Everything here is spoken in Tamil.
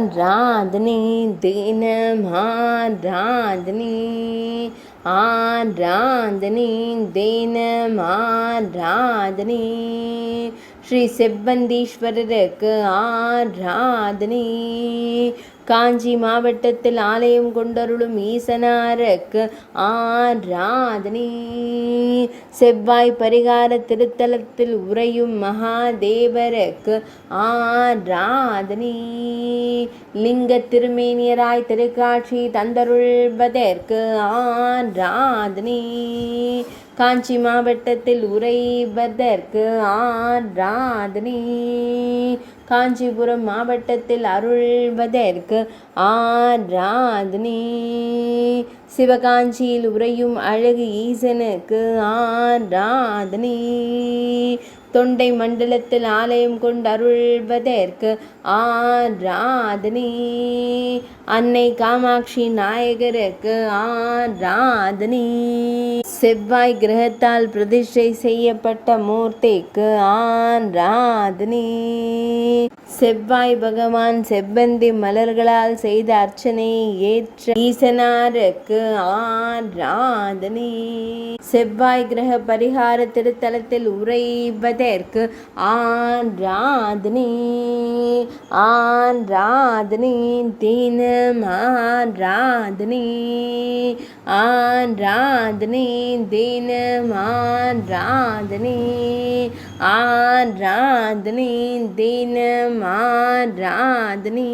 ஆராதனை தினம் ஆராதனை ஆராதனை தினம் ஆராதனை ஸ்ரீ செவ்வந்தீஸ்வரருக்கு ஆராதனை காஞ்சி மாவட்டத்தில் ஆலயம் கொண்டருளும் ஈசனாருக்கு ஆராதனை செவ்வாய் பரிகார திருத்தலத்தில் உறையும் மகாதேவருக்கு ஆராதனை லிங்க திருமேனியராய் திருக்காட்சி தந்தருள்வதற்கு ஆராதனை காஞ்சி மாவட்டத்தில் உறைவதற்கு ஆராதனை காஞ்சிபுரம் மாவட்டத்தில் அருள்வதற்கு ஆராதனை சிவகாஞ்சியில் உறையும் அழகு ஈசனுக்கு ஆராதனை தொண்டை மண்டலத்தில் ஆலயம் கொண்டு அருள்வதற்கு ஆராதனை அன்னை காமாட்சி நாயகருக்கு ஆராதனை செவ்வாய் கிரகத்தால் பிரதிஷ்டை செய்யப்பட்ட மூர்த்திக்கு ஆராதனை செவ்வாய் பகவான் செவ்வந்தி மலர்களால் செய்த அர்ச்சனை ஏற்ற ஈசனாருக்கு ஆராதனை செவ்வாய் கிரக பரிகார திருத்தலத்தில் உறைவதற்கு ஆராதனை ஆராதனை தினம் ஆராதனை ஆராதனை தினம் ஆராதனை ஆராதனை தினம் ஆராதனை